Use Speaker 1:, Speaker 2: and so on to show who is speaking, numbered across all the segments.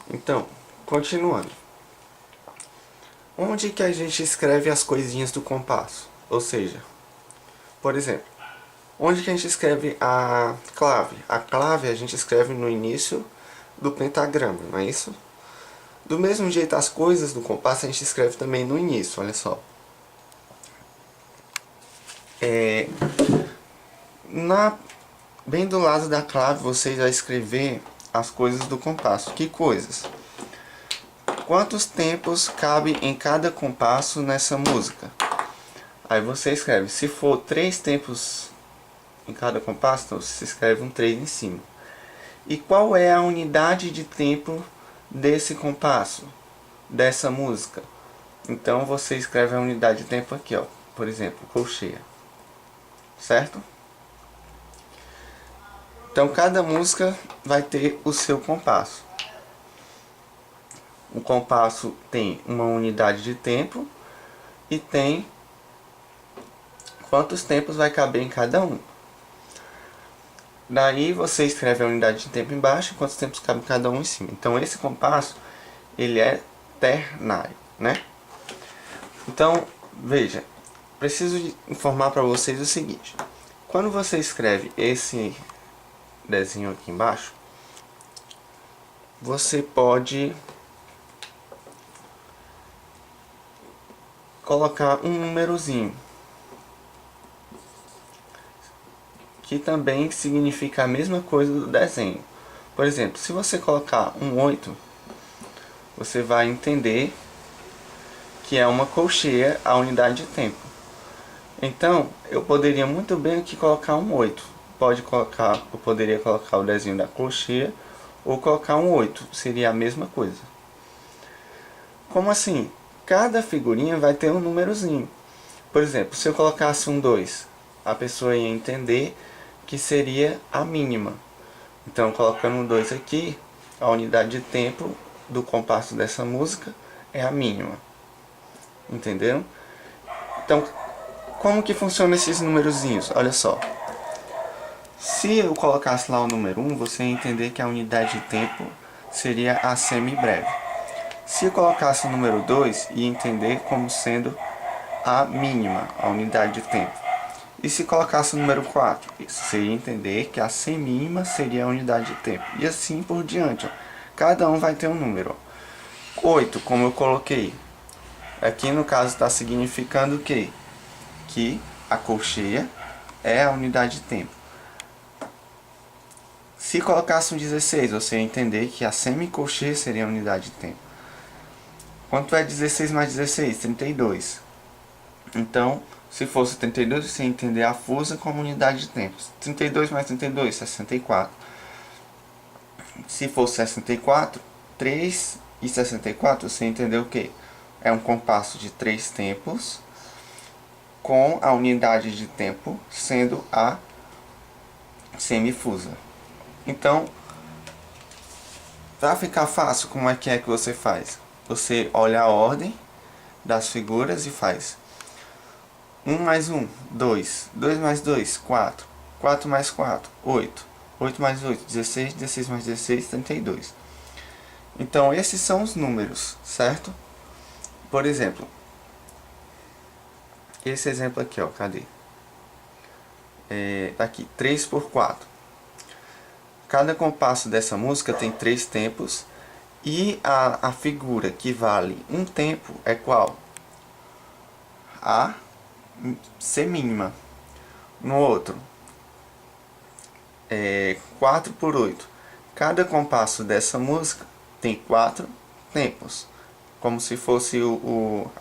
Speaker 1: Então, continuando. Onde que a gente escreve as coisinhas do compasso? Ou seja, por exemplo, onde que a gente escreve a clave? A clave a gente escreve no início do pentagrama, não é isso? Do mesmo jeito, as coisas do compasso a gente escreve também no início, olha só. Bem do lado da clave você vai escrever as coisas do compasso. Que coisas? Quantos tempos cabe em cada compasso nessa música? Aí você escreve, se for 3 tempos em cada compasso, então você escreve um 3 em cima. E qual é a unidade de tempo desse compasso, dessa música? Então você escreve a unidade de tempo aqui, ó. Por exemplo, colcheia. Certo? Então cada música vai ter o seu compasso. O compasso tem uma unidade de tempo e tem quantos tempos vai caber em cada um. Daí você escreve a unidade de tempo embaixo e quantos tempos cabe cada um em cima. Então esse compasso, ele é ternário, né? Então, veja, preciso informar para vocês o seguinte. Quando você escreve esse desenho aqui embaixo, você pode colocar um númerozinho, que também significa a mesma coisa do desenho. Por exemplo, se você colocar um 8, você vai entender que é uma colcheia a unidade de tempo. Então, eu poderia muito bem aqui colocar um 8. Eu poderia colocar o desenho da colcheia ou colocar um 8, seria a mesma coisa. Como assim? Cada figurinha vai ter um númerozinho. Por exemplo, se eu colocasse um 2, a pessoa ia entender que seria a mínima. Então, colocando um 2 aqui, a unidade de tempo do compasso dessa música é a mínima. Entenderam? Então, como que funcionam esses numerozinhos? Olha só. Se eu colocasse lá o número 1, você ia entender que a unidade de tempo seria a semibreve. Se eu colocasse o número 2, ia entender como sendo a mínima, a unidade de tempo. E se colocasse o número 4, você ia entender que a semínima seria a unidade de tempo. E assim por diante. Ó. Cada um vai ter um número. Ó. 8, como eu coloquei. Aqui no caso está significando o quê? Que a colcheia é a unidade de tempo. Se colocasse um 16, você ia entender que a semicolcheia seria a unidade de tempo. Quanto é 16 mais 16? 32. Então, se fosse 32, você ia entender a fusa como unidade de tempo. 32 mais 32, 64. Se fosse 64, 3 e 64, você entendeu o quê? É um compasso de 3 tempos, com a unidade de tempo sendo a semifusa. Então, para ficar fácil, como é que você faz? Você olha a ordem das figuras e faz 1 mais 1, 2, 2 mais 2, 4, 4 mais 4, 8, 8 mais 8, 16, 16 mais 16, 32. Então, esses são os números, certo? Por exemplo, esse exemplo aqui, ó, cadê? Tá aqui, 3 por 4. Cada compasso dessa música tem 3 tempos e a figura que vale um tempo é qual? A semínima. No outro, 4 por 8. Cada compasso dessa música tem 4 tempos, como se fosse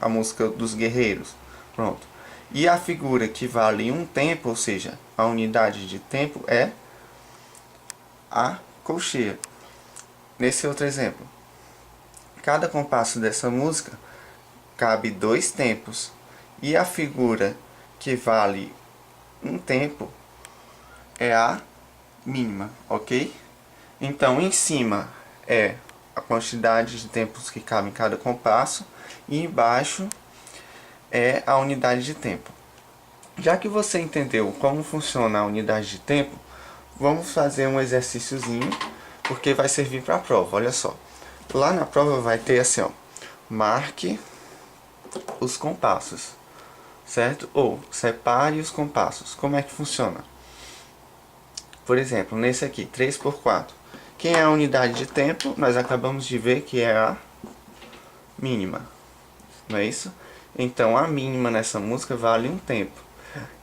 Speaker 1: a música dos guerreiros. Pronto. E a figura que vale um tempo, ou seja, a unidade de tempo é a colcheia. Nesse outro exemplo, cada compasso dessa música cabe 2 tempos e a figura que vale um tempo é a mínima, ok? Então, em cima é a quantidade de tempos que cabe em cada compasso e embaixo é a unidade de tempo. Já que você entendeu como funciona a unidade de tempo, vamos fazer um exercíciozinho, porque vai servir para a prova, olha só. Lá na prova vai ter assim, ó, marque os compassos, certo? Ou separe os compassos. Como é que funciona? Por exemplo, nesse aqui, 3/4. Quem é a unidade de tempo? Nós acabamos de ver que é a mínima, não é isso? Então a mínima nessa música vale um tempo.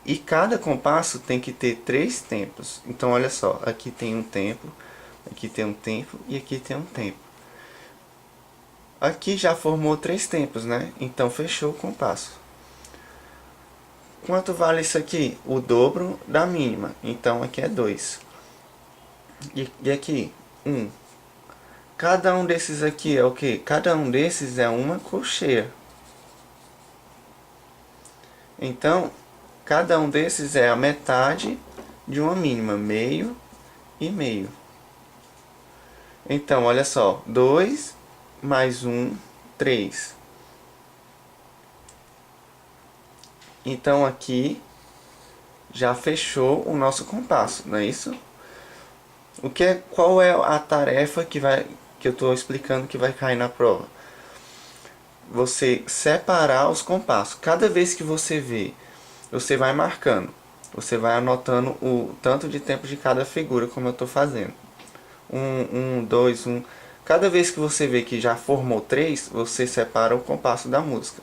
Speaker 1: E cada compasso tem que ter 3 tempos. Então olha só, aqui tem um tempo, aqui tem um tempo e aqui tem um tempo. Aqui já formou 3 tempos, né? Então fechou o compasso. Quanto vale isso aqui? O dobro da mínima. Então aqui é 2. E aqui, 1. Cada um desses aqui é o quê? Cada um desses é uma colcheia. Então, cada um desses é a metade de uma mínima, meio e meio. Então, olha só, 2 mais 1, 3. Então aqui já fechou o nosso compasso, não é isso? Qual é a tarefa que eu estou explicando que vai cair na prova? Você separar os compassos. Cada vez que você vê, você vai marcando. Você vai anotando o tanto de tempo de cada figura, como eu estou fazendo. 1, 2, 1. Cada vez que você vê que já formou 3, você separa o compasso da música.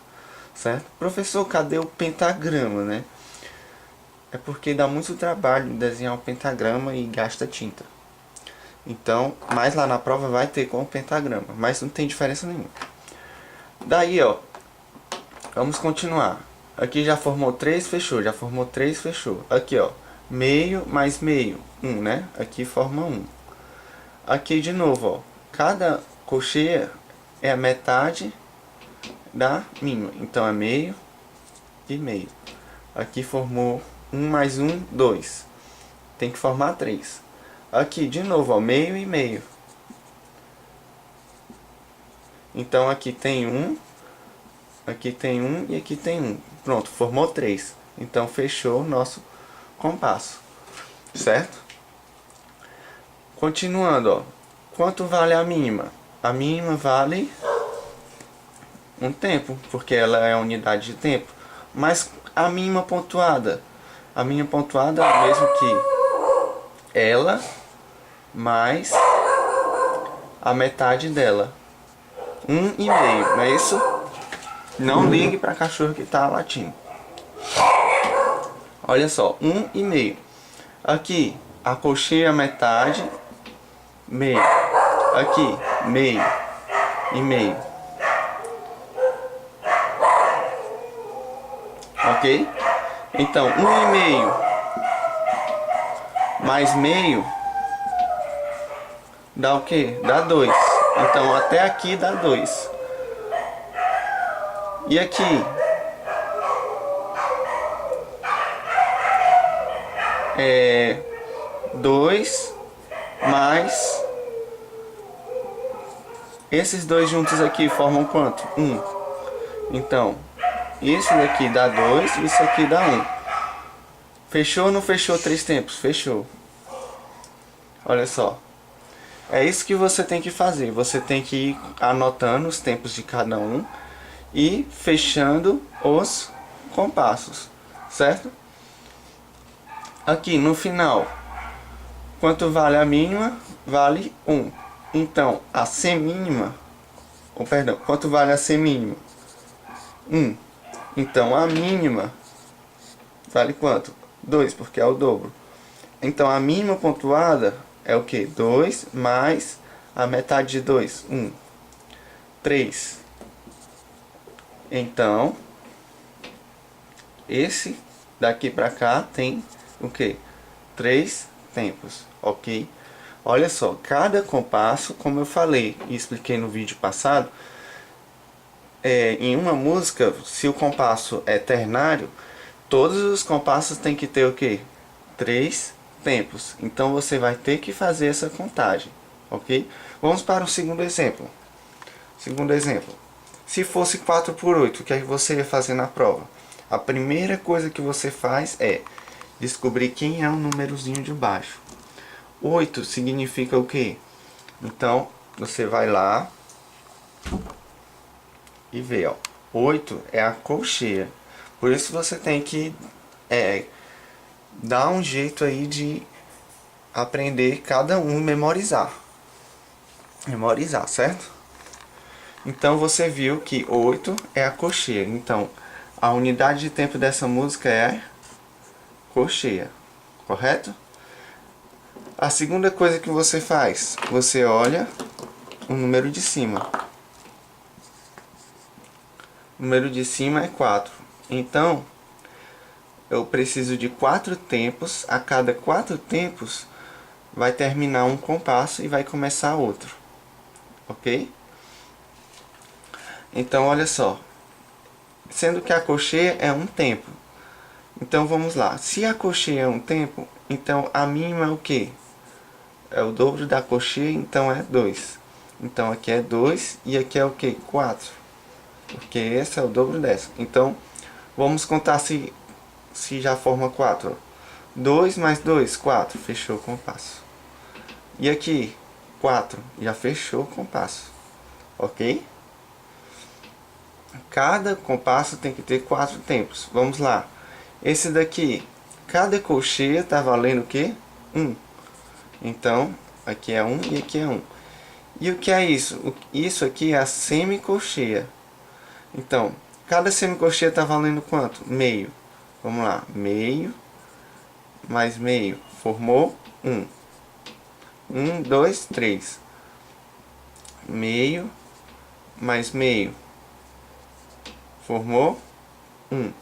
Speaker 1: Certo? Professor, cadê o pentagrama, né? É porque dá muito trabalho desenhar um pentagrama e gasta tinta. Então, mais lá na prova vai ter com o pentagrama, mas não tem diferença nenhuma. Daí, ó, vamos continuar. Aqui já formou 3, fechou. Já formou 3, fechou. Aqui, ó, meio mais meio, 1, né? Aqui forma 1. Aqui de novo, ó, cada colcheia é a metade da mínima. Então é meio e meio. Aqui formou 1 mais 1, 2. Tem que formar 3. Aqui de novo, ó, meio e meio. Então aqui tem 1, aqui tem 1 e aqui tem 1. Pronto, formou 3. Então fechou o nosso compasso. Certo? Continuando, ó. Quanto vale a mínima? A mínima vale um tempo, porque ela é a unidade de tempo. Mas a mínima pontuada? A mínima pontuada é o mesmo que ela mais a metade dela. 1,5, não é isso? Não ligue para cachorro que está latindo. Olha só, 1,5. Aqui, a colcheia metade, meio. Aqui, meio e meio. Ok? Então, 1,5 mais meio dá o quê? Dá 2. Então, até aqui dá 2. E aqui? É 2 mais... Esses dois juntos aqui formam quanto? 1. Então, isso daqui dá 2 e isso aqui dá 1. Fechou ou não fechou 3 tempos? Fechou. Olha só. É isso que você tem que fazer. Você tem que ir anotando os tempos de cada um e fechando os compassos, certo? Aqui no final, quanto vale a mínima? Vale 1. Então, a semínima, perdão, quanto vale a semínima? 1. Então, a mínima vale quanto? 2, porque é o dobro. Então, a mínima pontuada é o que? 2 mais a metade de 2, 1. 3. Então, esse daqui pra cá tem o que? 3 tempos, ok? Olha só, cada compasso, como eu falei e expliquei no vídeo passado, em uma música, se o compasso é ternário, todos os compassos tem que ter o que? 3 tempos. Então você vai ter que fazer essa contagem, ok? Vamos para o segundo exemplo. Segundo exemplo, se fosse 4/8, o que é que você ia fazer na prova? A primeira coisa que você faz é descobrir quem é o númerozinho de baixo. 8 significa o quê? Então, você vai lá E vê, ó. 8 é a colcheia. Por isso você tem que dar um jeito aí de aprender cada um, memorizar. Memorizar, certo? Então você viu que 8 é a colcheia. Então a unidade de tempo dessa música é colcheia, correto? A segunda coisa que você faz, você olha o número de cima. O número de cima é 4. Então eu preciso de 4 tempos. A cada 4 tempos vai terminar um compasso e vai começar outro. Ok? Então olha só. Sendo que a colcheia é um tempo. Então vamos lá. Se a colcheia é um tempo, então a mínima é o quê? É o dobro da colcheia, então é 2. Então aqui é 2 e aqui é o quê? 4. Porque esse é o dobro dessa. Então vamos contar se já forma 4. 2 mais 2, 4. Fechou o compasso. E aqui, 4. Já fechou o compasso. Ok? Cada compasso tem que ter 4 tempos. Vamos lá. Esse daqui, cada colcheia está valendo o quê? 1. Então, aqui é 1 e aqui é 1. E o que é isso? Isso aqui é a semicolcheia. Então, cada semicolcheia está valendo quanto? Meio. Vamos lá. Meio mais meio. Formou 1. 1, 2, 3. Meio mais meio. Formou 1.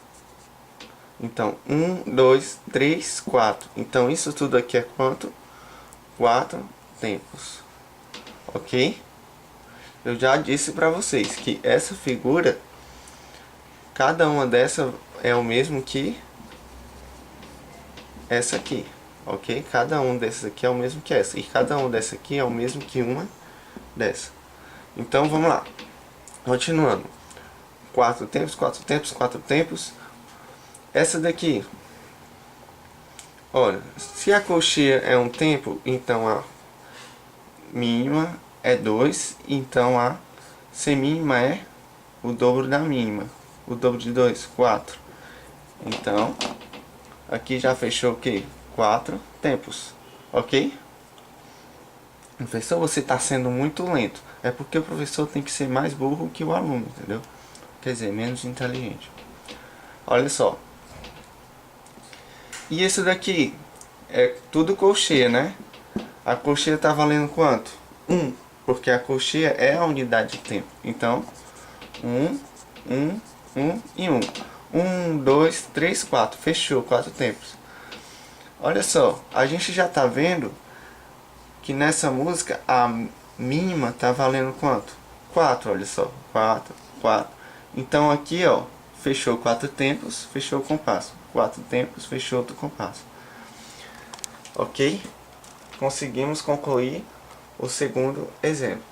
Speaker 1: Então, 1, 2, 3, 4. Então, isso tudo aqui é quanto? 4 tempos. Ok? Eu já disse para vocês que essa figura, cada uma dessa é o mesmo que essa aqui. Ok? Cada um desses aqui é o mesmo que essa. E cada um dessa aqui é o mesmo que uma dessa. Então, vamos lá. Continuando. 4 tempos, 4 tempos, 4 tempos. Essa daqui, olha, se a colcheia é um tempo, então a mínima é 2, então a semínima é o dobro da mínima. O dobro de 2, 4. Então, aqui já fechou o que? 4 tempos, ok? Professor, você está sendo muito lento. É porque o professor tem que ser mais burro que o aluno, entendeu? Quer dizer, menos inteligente. Olha só. E esse daqui é tudo colcheia, né? A colcheia está valendo quanto? 1, porque a colcheia é a unidade de tempo. Então, 1, 1, 1 e 1. 1, 2, 3, 4. Fechou, 4 tempos. Olha só, a gente já está vendo que nessa música a mínima está valendo quanto? 4, olha só. 4, 4. Então aqui, ó, fechou 4 tempos, fechou o compasso. 4 tempos, fechou outro compasso. Ok? Conseguimos concluir o segundo exemplo.